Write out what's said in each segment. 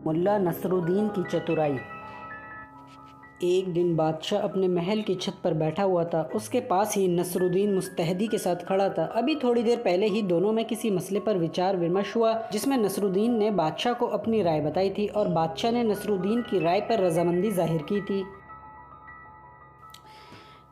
मुल्ला नसरुद्दीन की चतुराई। एक दिन बादशाह अपने महल की छत पर बैठा हुआ था। उसके पास ही नसरुद्दीन मुस्तैदी के साथ खड़ा था। अभी थोड़ी देर पहले ही दोनों में किसी मसले पर विचार विमर्श हुआ, जिसमें नसरुद्दीन ने बादशाह को अपनी राय बताई थी और बादशाह ने नसरुद्दीन की राय पर रजामंदी जाहिर की थी।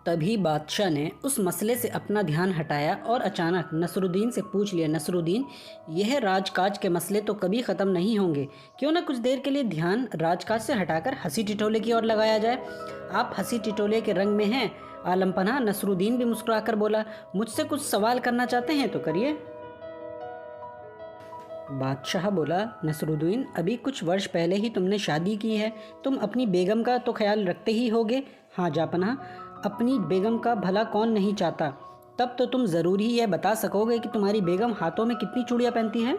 तभी बादशाह ने उस मसले से अपना ध्यान हटाया और अचानक नसरुद्दीन से पूछ लिया, नसरुद्दीन, यह राजकाज के मसले तो कभी ख़त्म नहीं होंगे, क्यों ना कुछ देर के लिए ध्यान राजकाज से हटाकर हंसी टिटोले की ओर लगाया जाए। आप हंसी टिटोले के रंग में हैं आलमपना। नसरुद्दीन भी मुस्कुराकर बोला, मुझसे कुछ सवाल करना चाहते हैं तो करिए। बादशाह बोला, नसरुद्दीन, अभी कुछ वर्ष पहले ही तुमने शादी की है, तुम अपनी बेगम का तो ख्याल रखते ही होगे। हाँ जापना, अपनी बेगम का भला कौन नहीं चाहता। तब तो तुम ज़रूर ही यह बता सकोगे कि तुम्हारी बेगम हाथों में कितनी चूड़ियाँ पहनती है।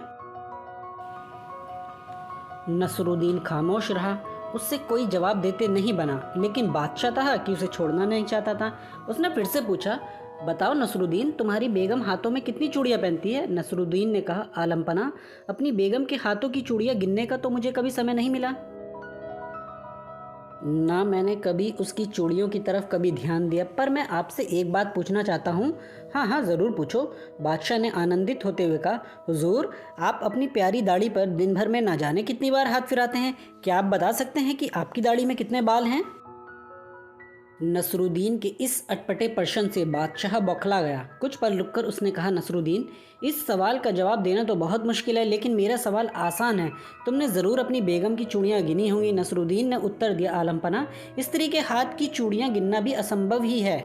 नसरुद्दीन खामोश रहा। उससे कोई जवाब देते नहीं बना, लेकिन बादशाह था कि उसे छोड़ना नहीं चाहता था। उसने फिर से पूछा, बताओ नसरुद्दीन, तुम्हारी बेगम हाथों में कितनी चूड़ियाँ पहनती है। नसरुद्दीन ने कहा, आलमपना, अपनी बेगम के हाथों की चूड़ियाँ गिनने का तो मुझे कभी समय नहीं मिला, ना मैंने कभी उसकी चूड़ियों की तरफ कभी ध्यान दिया। पर मैं आपसे एक बात पूछना चाहता हूँ। हाँ हाँ, ज़रूर पूछो। बादशाह ने आनंदित होते हुए कहा, हुजूर, आप अपनी प्यारी दाढ़ी पर दिन भर में ना जाने कितनी बार हाथ फिराते हैं। क्या आप बता सकते हैं कि आपकी दाढ़ी में कितने बाल हैं। नसरुद्दीन के इस अटपटे प्रश्न से बादशाह बौखला गया। कुछ पल रुककर उसने कहा, नसरुद्दीन, इस सवाल का जवाब देना तो बहुत मुश्किल है, लेकिन मेरा सवाल आसान है। तुमने ज़रूर अपनी बेगम की चूड़ियाँ गिनी होंगी। नसरुद्दीन ने उत्तर दिया, आलमपना, स्त्री के हाथ की चूड़ियाँ गिनना भी असंभव ही है।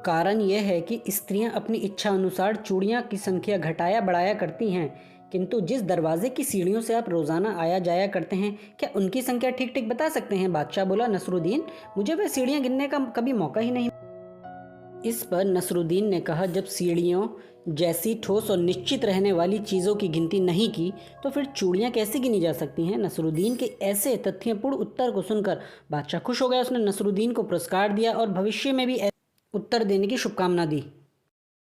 कारण यह है कि स्त्रियां अपनी इच्छा अनुसार चूड़ियां की संख्या घटाया बढ़ाया करती हैं, किंतु जिस दरवाजे की सीढ़ियों से आप रोज़ाना आया जाया करते हैं, क्या उनकी संख्या ठीक ठीक बता सकते हैं। बादशाह बोला, नसरुद्दीन, मुझे वह सीढ़ियां गिनने का कभी मौका ही नहीं। इस पर नसरुद्दीन ने कहा, जब सीढ़ियों जैसी ठोस और निश्चित रहने वाली चीज़ों की गिनती नहीं की, तो फिर चूड़ियाँ कैसे गिनी जा सकती हैं। नसरुद्दीन के ऐसे तथ्यपूर्ण उत्तर को सुनकर बादशाह खुश हो गया। उसने नसरुद्दीन को पुरस्कार दिया और भविष्य में भी उत्तर देने की शुभकामना दी।